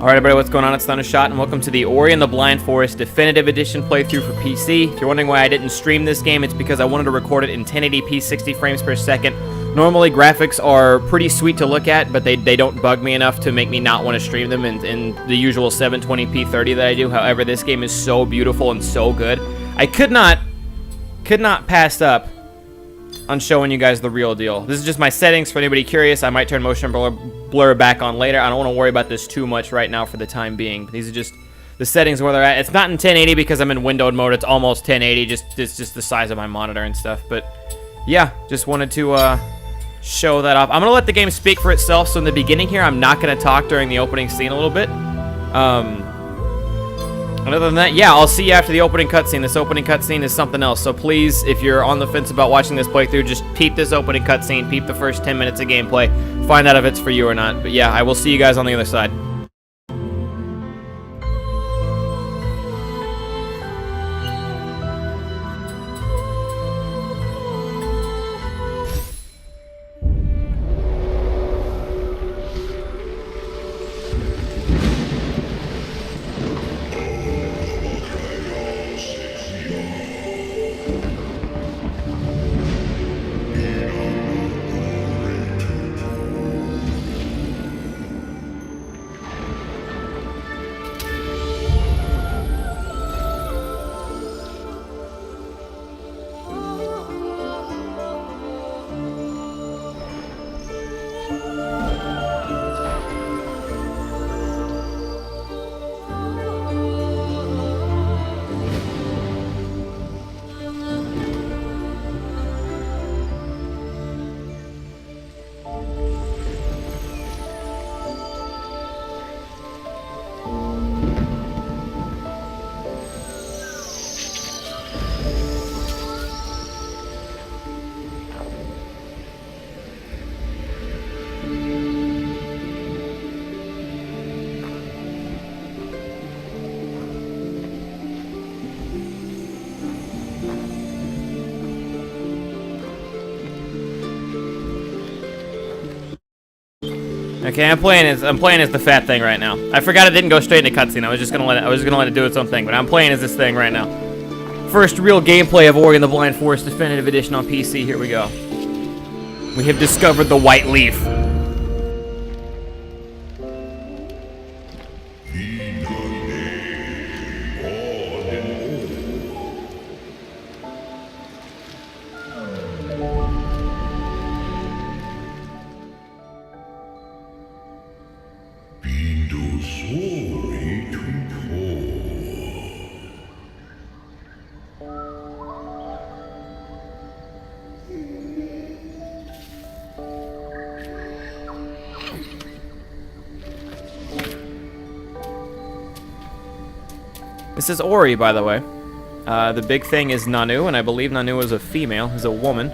Alright everybody, what's going on? It's Thundershot, and welcome to the Ori and the Blind Forest Definitive Edition playthrough for PC. If you're wondering why I didn't stream this game, it's because I wanted to record it in 1080p 60 frames per second. Normally graphics are pretty sweet to look at, but they don't bug me enough to make me not want to stream them in the usual 720p 30 that I do. However, this game is so beautiful and so good. I could not pass up on showing you guys the real deal. This is just my settings for anybody curious. I might turn motion blur back on later. I don't want to worry about this too much right now for the time being. These are just the settings where they're at. It's not in 1080 because I'm in windowed mode. It's almost 1080. It's just the size of my monitor and stuff. But yeah, just wanted to show that off. I'm gonna let the game speak for itself. So in the beginning here, I'm not gonna talk during the opening scene a little bit. And other than that, yeah, I'll see you after the opening cutscene. This opening cutscene is something else. So please, if you're on the fence about watching this playthrough, just peep this opening cutscene, peep the first 10 minutes of gameplay, find out if it's for you or not. But yeah, I will see you guys on the other side. Okay, I'm playing as the fat thing right now. I forgot it didn't go straight into cutscene. I was just gonna let it do its own thing, but I'm playing as this thing right now. First real gameplay of Ori and the Blind Forest Definitive Edition on PC. Here we go. We have discovered the white leaf. This is Ori, by the way. The big thing is Nanu, and I believe Nanu is a female, is a woman.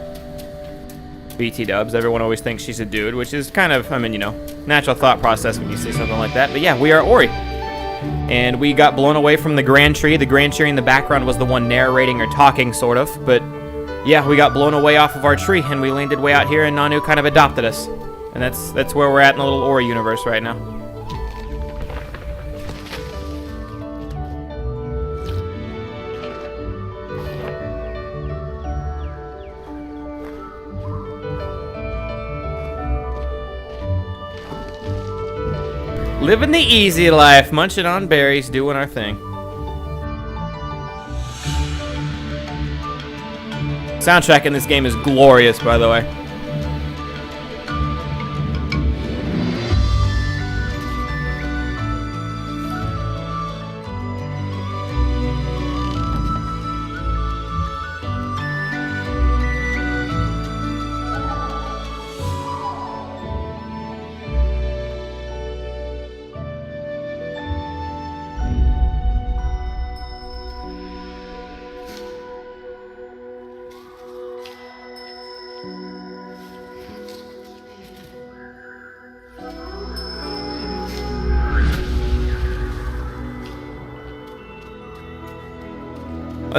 BT dubs. Everyone always thinks she's a dude, which is kind of, I mean, you know, natural thought process when you say something like that. But yeah, we are Ori. And we got blown away from the Grand Tree. The Grand Tree in the background was the one narrating or talking, sort of. But yeah, we got blown away off of our tree, and we landed way out here, and Nanu kind of adopted us. And that's where we're at in the little Ori universe right now. Living the easy life, munching on berries, doing our thing. Soundtrack in this game is glorious, by the way.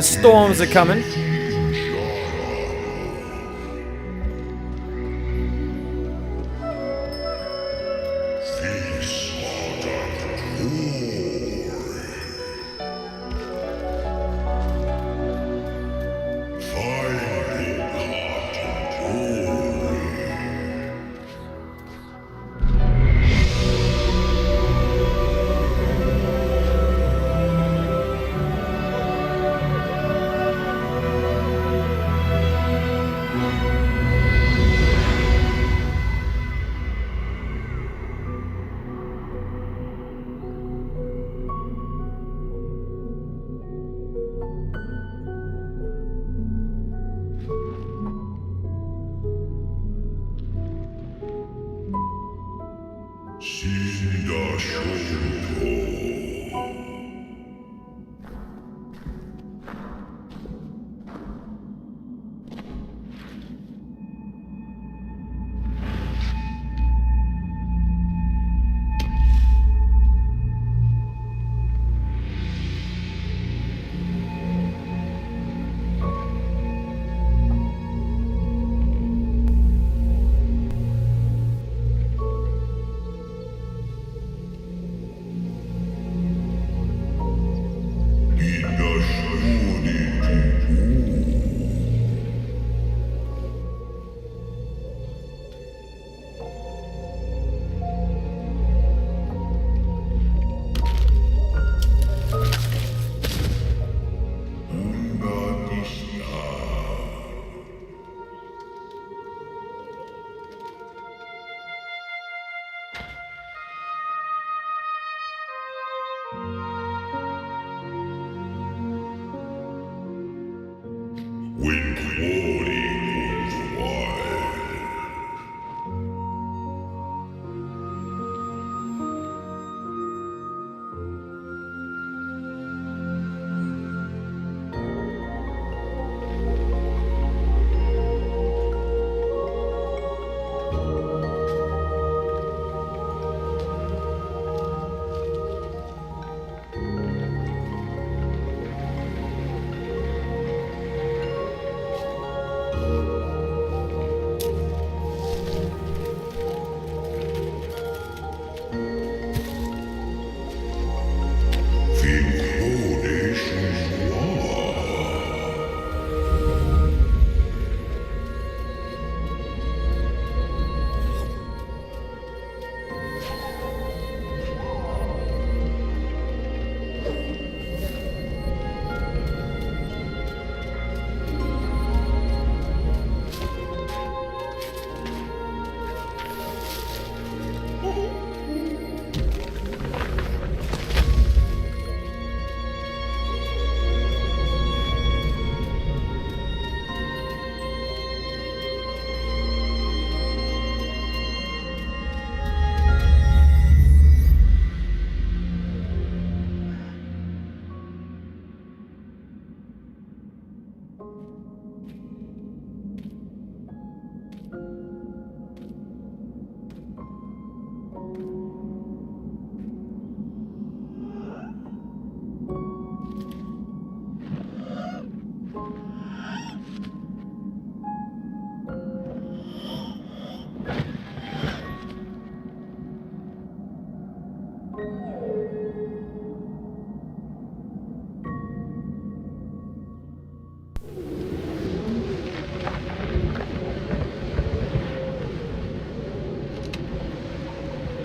Storms are coming.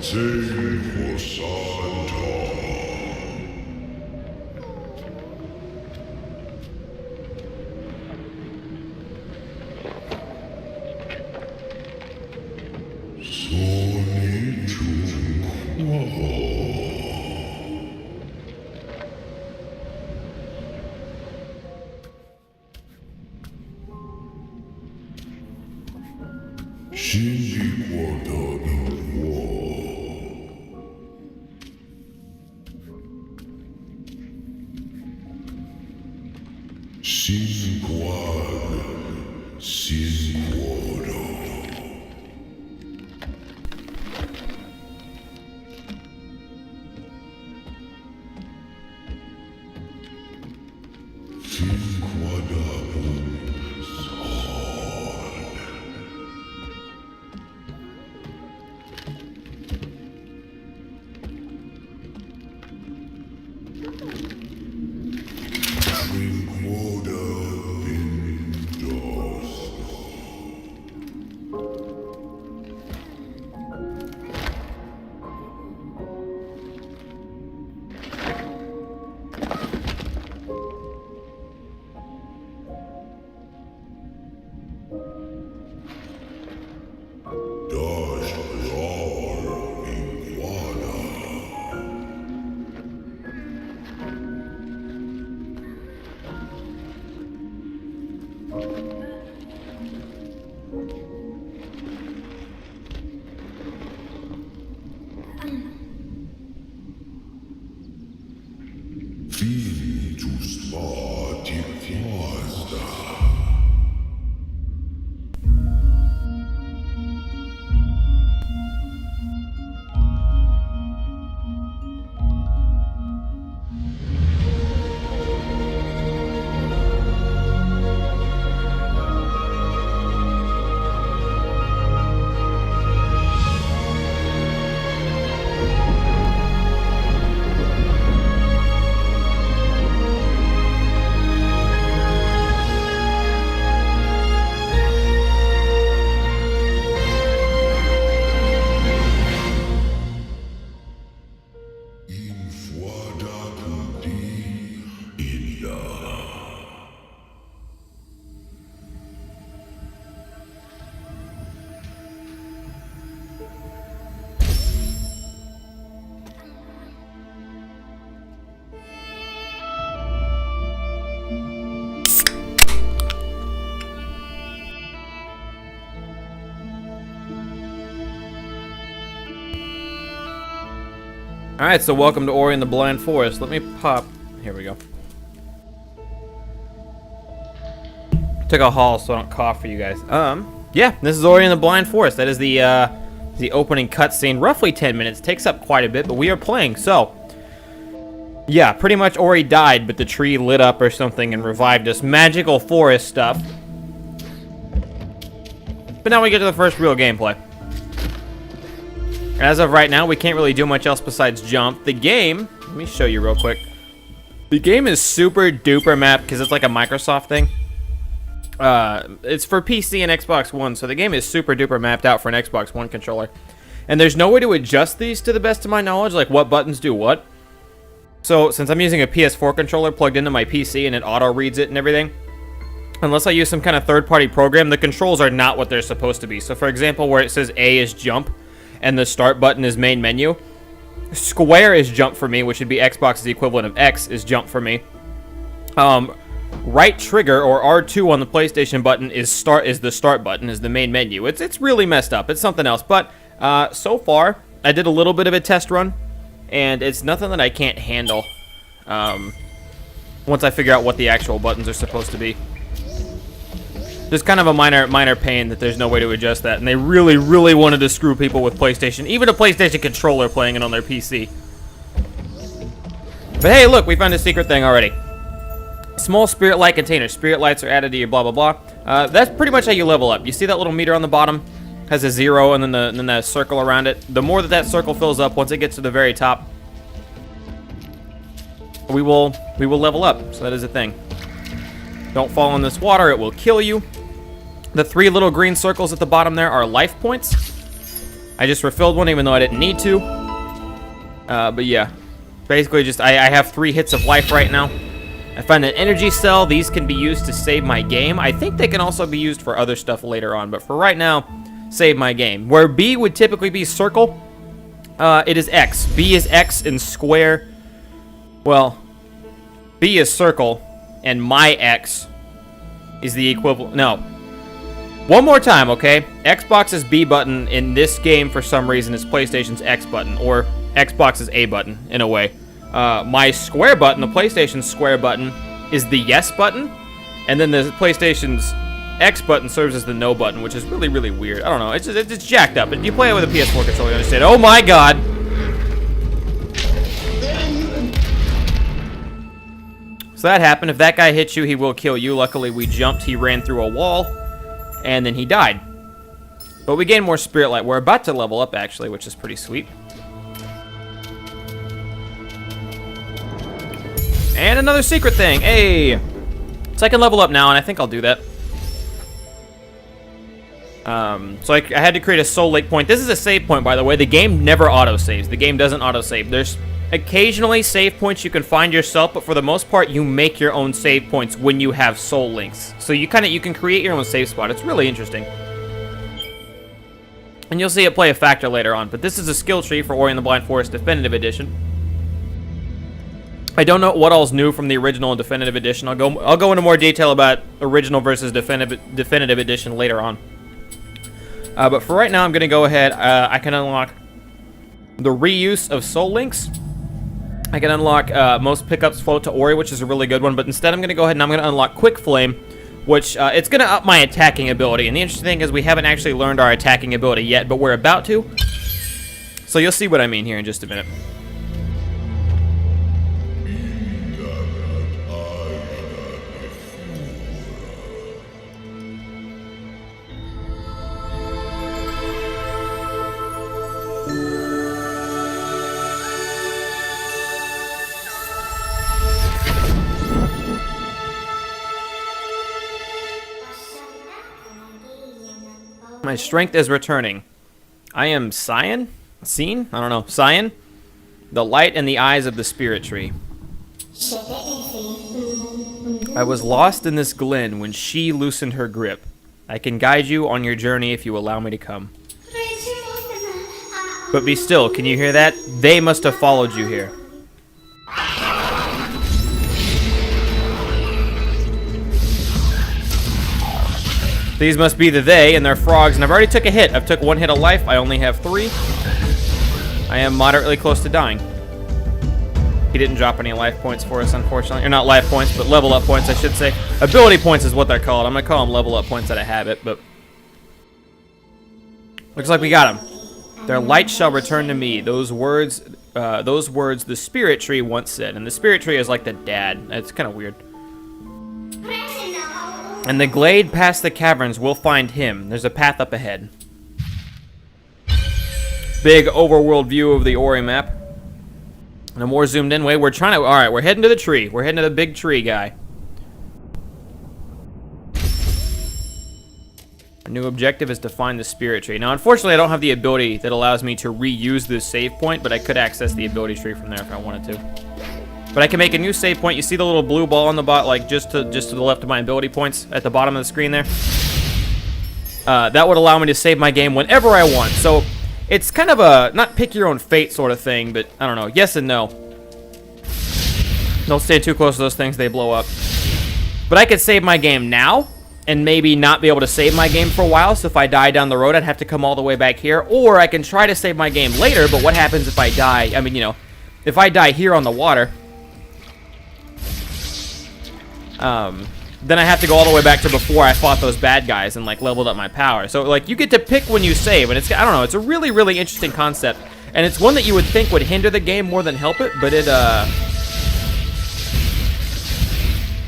Sing for Santa. Sony to Shinji Quarter in War. Sin Quad, Sin Quarter. Sin Quadruple Sword. Drink water indoors. Fintus Partifasta. Alright, so welcome to Ori and the Blind Forest. Let me pop... Here we go. Took a haul so I don't cough for you guys. Yeah, this is Ori and the Blind Forest. That is the opening cutscene. Roughly 10 minutes. Takes up quite a bit, but we are playing, so... Yeah, pretty much Ori died, but the tree lit up or something and revived us. Magical forest stuff. But now we get to the first real gameplay. As of right now, we can't really do much else besides jump. The game, let me show you real quick. The game is super duper mapped because it's like a Microsoft thing. It's for PC and Xbox One, so the game is super duper mapped out for an Xbox One controller. And there's no way to adjust these to the best of my knowledge, like what buttons do what. So since I'm using a PS4 controller plugged into my PC and it auto-reads it and everything, unless I use some kind of third-party program, the controls are not what they're supposed to be. So for example, where it says A is jump, and the start button is main menu. Square is jump for me, which would be Xbox's equivalent of X is jump for me. Right trigger or R2 on the PlayStation button is the start button, is the main menu. It's really messed up. It's something else. But so far, I did a little bit of a test run, and it's nothing that I can't handle. Once I figure out what the actual buttons are supposed to be. There's kind of a minor pain that there's no way to adjust that, and they really, really wanted to screw people with PlayStation, even a PlayStation controller playing it on their PC. But hey, look, we found a secret thing already. Small spirit light container. Spirit lights are added to your blah, blah, blah. That's pretty much how you level up. You see that little meter on the bottom? Has a 0 and then the circle around it. The more that circle fills up, once it gets to the very top, we will level up. So that is a thing. Don't fall in this water, it will kill you. The 3 little green circles at the bottom there are life points. I just refilled one even though I didn't need to. But yeah, basically just I have 3 hits of life right now. I found an energy cell. These can be used to save my game. I think they can also be used for other stuff later on, but for right now, save my game. Where B would typically be circle, it is X. B is X and square. Well, B is circle, and my X is the equivalent. No. One more time, okay? Xbox's B button in this game, for some reason, is PlayStation's X button, or Xbox's A button, in a way. My square button, the PlayStation square button, is the yes button, and then the PlayStation's X button serves as the no button, which is really, really weird. I don't know. It's jacked up. If you play it with a PS4 controller, you understand. Oh my god! So that happened. If that guy hits you, he will kill you. Luckily, we jumped. He ran through a wall, and then he died. But we gained more spirit light. We're about to level up, actually, which is pretty sweet. And another secret thing. Hey! So I can level up now, and I think I'll do that. So I had to create a soul lake point. This is a save point, by the way. The game never auto-saves. The game doesn't auto-save. There's occasionally save points you can find yourself, but for the most part, you make your own save points when you have soul links. So you can create your own save spot. It's really interesting. And you'll see it play a factor later on. But this is a skill tree for Ori and the Blind Forest Definitive Edition. I don't know what all's new from the original and Definitive Edition. I'll go into more detail about original versus Definitive Edition later on. But for right now, I'm going to go ahead. I can unlock the reuse of soul links. I can unlock most pickups float to Ori, which is a really good one, but instead I'm going to go ahead and I'm going to unlock Quick Flame, which it's going to up my attacking ability. And the interesting thing is we haven't actually learned our attacking ability yet, but we're about to. So you'll see what I mean here in just a minute. My strength is returning. I am Cyan? Seen? I don't know. Cyan? The light in the eyes of the spirit tree. I was lost in this glen when she loosened her grip. I can guide you on your journey if you allow me to come. But be still, can you hear that? They must have followed you here. These must be the they, and they're frogs, and I've already took a hit. I've took 1 hit of life. I only have 3. I am moderately close to dying. He didn't drop any life points for us, unfortunately. Or not life points, but level up points, I should say. Ability points is what they're called. I'm going to call them level up points out of habit, but... Looks like we got them. Their light shall return to me. Those words the spirit tree once said. And the spirit tree is like the dad. It's kind of weird. And the glade past the caverns will find him. There's a path up ahead. Big overworld view of the Ori map. In a more zoomed in way, we're trying to... Alright, we're heading to the tree. We're heading to the big tree guy. Our new objective is to find the spirit tree. Now, unfortunately, I don't have the ability that allows me to reuse this save point, but I could access the ability tree from there if I wanted to. But I can make a new save point. You see the little blue ball on the bot, like just to the left of my ability points at the bottom of the screen there? That would allow me to save my game whenever I want. So it's kind of a, not pick your own fate sort of thing, but I don't know, yes and no. Don't stay too close to those things, they blow up. But I could save my game now, and maybe not be able to save my game for a while, so if I die down the road, I'd have to come all the way back here. Or I can try to save my game later, but what happens if I die, I mean, you know, if I die here on the water... then I have to go all the way back to before I fought those bad guys and, like, leveled up my power. So, like, you get to pick when you save, and it's, I don't know, it's a really, really interesting concept. And it's one that you would think would hinder the game more than help it, but it,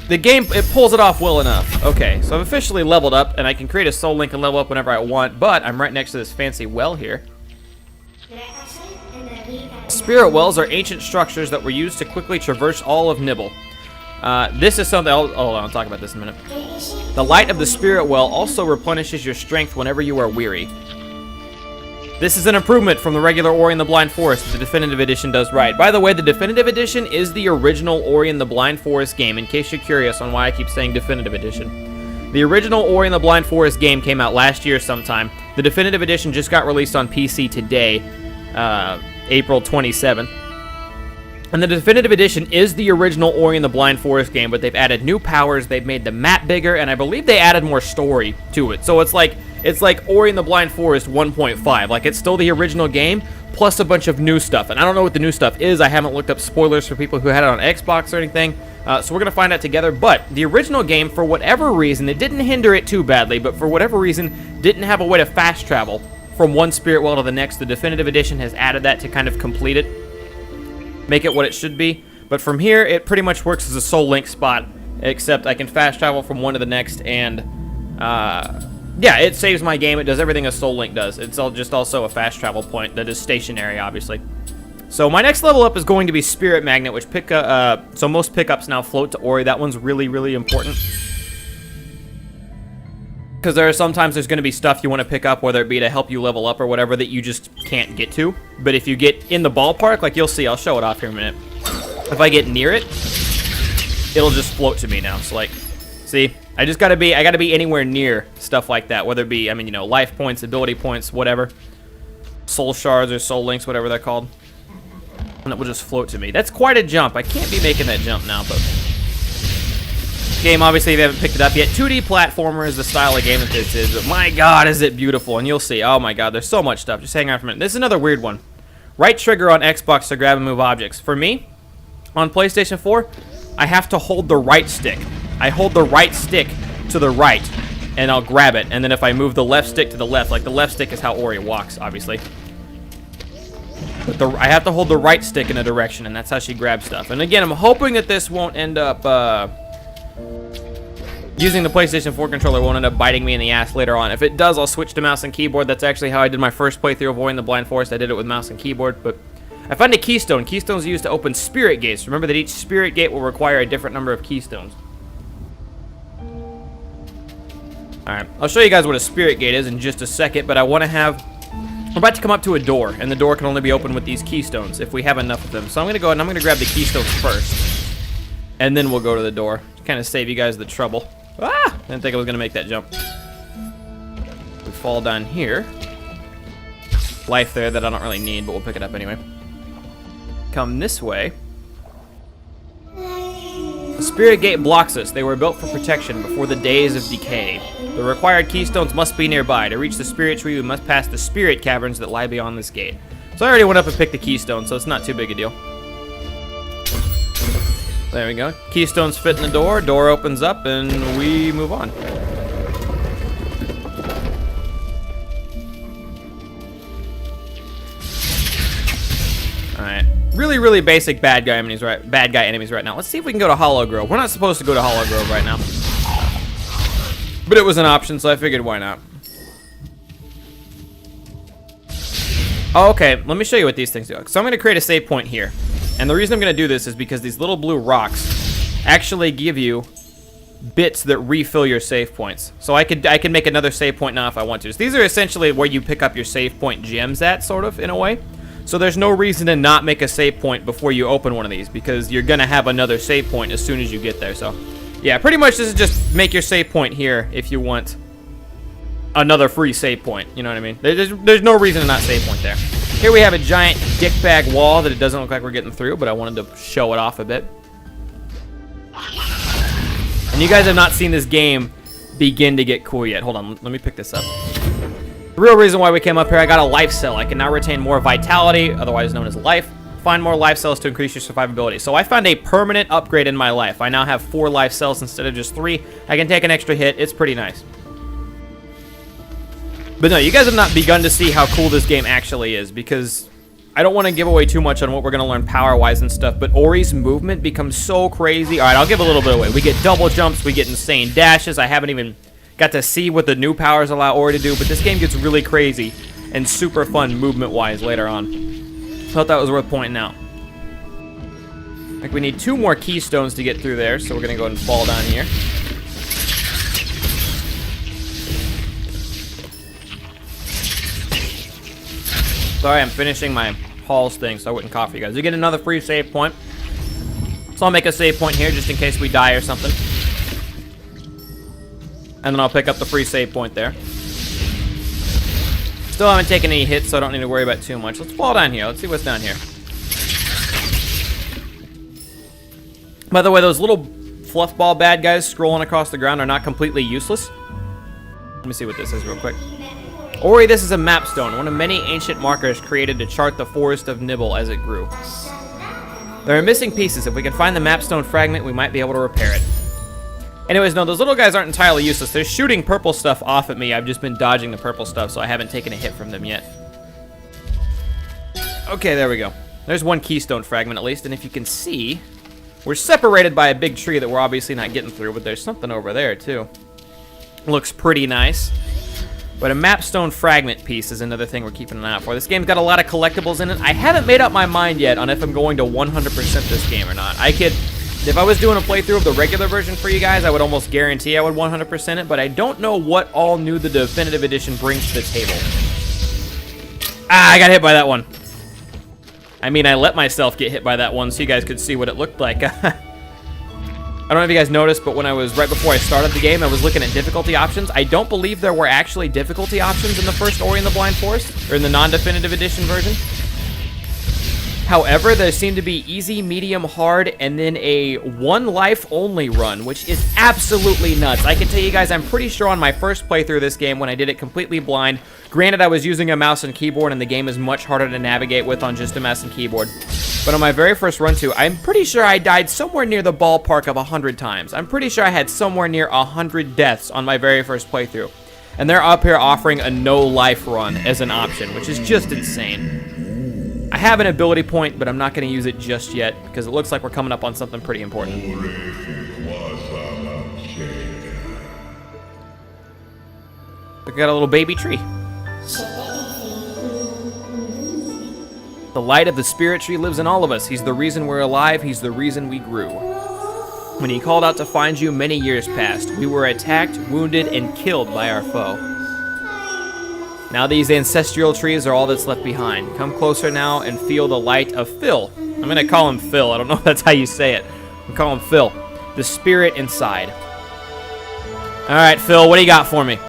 the game, it pulls it off well enough. Okay, so I've officially leveled up, and I can create a soul link and level up whenever I want, but I'm right next to this fancy well here. Spirit wells are ancient structures that were used to quickly traverse all of Nibble. This is something, I'll talk about this in a minute. The light of the spirit well also replenishes your strength whenever you are weary. This is an improvement from the regular Ori and the Blind Forest. The Definitive Edition does right. By the way, the Definitive Edition is the original Ori and the Blind Forest game, in case you're curious on why I keep saying Definitive Edition. The original Ori and the Blind Forest game came out last year sometime. The Definitive Edition just got released on PC today, April 27th. And the Definitive Edition is the original Ori and the Blind Forest game, but they've added new powers, they've made the map bigger, and I believe they added more story to it. So it's like Ori and the Blind Forest 1.5. Like, it's still the original game, plus a bunch of new stuff. And I don't know what the new stuff is. I haven't looked up spoilers for people who had it on Xbox or anything. So we're going to find out together. But the original game, for whatever reason, it didn't hinder it too badly, but for whatever reason, didn't have a way to fast travel from one spirit well to the next. The Definitive Edition has added that to kind of complete it. Make it what it should be. But from here, it pretty much works as a soul link spot, except I can fast travel from one to the next, and yeah, it saves my game. It does everything a soul link does. It's just also a fast travel point that is stationary, obviously. So my next level up is going to be Spirit Magnet, which so most pickups now float to Ori. That one's really, really important. Because there are sometimes there's going to be stuff you want to pick up, whether it be to help you level up or whatever, that you just can't get to. But if you get in the ballpark, like you'll see, I'll show it off here in a minute. If I get near it, it'll just float to me now. So like, see, I gotta be anywhere near stuff like that, whether it be, I mean, you know, life points, ability points, whatever. Soul shards or soul links, whatever they're called. And it will just float to me. That's quite a jump. I can't be making that jump now, but... Game, obviously, if you haven't picked it up yet, 2D platformer is the style of game that this is, but my god, is it beautiful, and you'll see. Oh my god, there's so much stuff. Just hang on for a minute. This is another weird one. Right trigger on Xbox to grab and move objects. For me, On PlayStation 4, I have to hold the right stick. I hold the right stick to the right, and I'll grab it. And then if I move the left stick to the left, like the left stick is how Ori walks, obviously. But I have to hold the right stick in a direction, and that's how she grabs stuff. And again, I'm hoping that this won't end up, using the PlayStation 4 controller won't end up biting me in the ass later on. If it does, I'll switch to mouse and keyboard. That's actually how I did my first playthrough of Ori and the Blind Forest. I did it with mouse and keyboard, but I found a keystone. Keystones are used to open spirit gates. Remember that each spirit gate will require a different number of keystones. Alright, I'll show you guys what a spirit gate is in just a second, but I want to have... We're about to come up to a door, and the door can only be opened with these keystones if we have enough of them. So I'm going to go ahead and I'm going to grab the keystones first, and then we'll go to the door to kind of save you guys the trouble. Ah! Didn't think I was going to make that jump. We fall down here. Life there that I don't really need, but we'll pick it up anyway. Come this way. The spirit gate blocks us. They were built for protection before the days of decay. The required keystones must be nearby. To reach the spirit tree, we must pass the spirit caverns that lie beyond this gate. So I already went up and picked the keystone, so it's not too big a deal. There we go. Keystones fit in the door. Door opens up, and we move on. Alright. Really, really basic bad guy enemies right now. Let's see if we can go to Hollow Grove. We're not supposed to go to Hollow Grove right now. But it was an option, so I figured why not. Oh, okay, let me show you what these things do. So I'm going to create a save point here. And the reason I'm going to do this is because these little blue rocks actually give you bits that refill your save points. So I can make another save point now if I want to. So these are essentially where you pick up your save point gems at, sort of, in a way. So there's no reason to not make a save point before you open one of these, because you're going to have another save point as soon as you get there. So, yeah, pretty much this is just make your save point here if you want another free save point. You know what I mean? There's no reason to not save point there. Here we have a giant dickbag wall that it doesn't look like we're getting through, but I wanted to show it off a bit. And you guys have not seen this game begin to get cool yet. Hold on, let me pick this up. The real reason why we came up here, I got a life cell. I can now retain more vitality, otherwise known as life. Find more life cells to increase your survivability. So I found a permanent upgrade in my life. I now have 4 life cells instead of just 3. I can take an extra hit. It's pretty nice. But no, you guys have not begun to see how cool this game actually is, because I don't want to give away too much on what we're going to learn power-wise and stuff, but Ori's movement becomes so crazy. All right, I'll give a little bit away. We get double jumps. We get insane dashes. I haven't even got to see what the new powers allow Ori to do, but this game gets really crazy and super fun movement-wise later on. Thought that was worth pointing out. I think we need 2 more keystones to get through there, so we're going to go ahead and fall down here. Sorry, I'm finishing my Halls thing, so I wouldn't cough for you guys. You get another free save point. So I'll make a save point here just in case we die or something. And then I'll pick up the free save point there. Still haven't taken any hits, so I don't need to worry about too much. Let's fall down here. Let's see what's down here. By the way, those little fluff ball bad guys scrolling across the ground are not completely useless. Let me see what this is real quick. Ori, this is a map stone, one of many ancient markers created to chart the forest of Nibble as it grew. There are missing pieces. If we can find the map stone fragment, we might be able to repair it. Anyways, no, those little guys aren't entirely useless. They're shooting purple stuff off at me. I've just been dodging the purple stuff, so I haven't taken a hit from them yet. Okay, there we go. There's 1 keystone fragment at least, and if you can see, we're separated by a big tree that we're obviously not getting through, but there's something over there, too. Looks pretty nice. But a mapstone fragment piece is another thing we're keeping an eye out for. This game's got a lot of collectibles in it. I haven't made up my mind yet on if I'm going to 100% this game or not. If I was doing a playthrough of the regular version for you guys, I would almost guarantee I would 100% it, but I don't know what all new the Definitive Edition brings to the table. Ah, I got hit by that one. I mean, I let myself get hit by that one so you guys could see what it looked like. I don't know if you guys noticed, but when I was, right before I started the game, I was looking at difficulty options. I don't believe there were actually difficulty options in the first Ori and the Blind Forest, or in the non-Definitive Edition version. However, there seemed to be easy, medium, hard, and then a 1 life only run, which is absolutely nuts. I can tell you guys, I'm pretty sure on my first playthrough of this game, when I did it completely blind, granted I was using a mouse and keyboard, and the game is much harder to navigate with on just a mouse and keyboard, but on my very first run to, I'm pretty sure I died somewhere near the ballpark of 100 times. I'm pretty sure I had somewhere near 100 deaths on my very first playthrough. And they're up here offering a no-life run as an option, which is just insane. I have an ability point, but I'm not going to use it just yet, because it looks like we're coming up on something pretty important. We got a little baby tree. The light of the spirit tree lives in all of us. He's the reason we're alive. He's the reason we grew. When he called out to find you, many years passed. We were attacked, wounded, and killed by our foe. Now these ancestral trees are all that's left behind. Come closer now and feel the light of Phil. I'm going to call him Phil. I don't know if that's how you say it. I'm calling him Phil. The spirit inside. All right, Phil, what do you got for me?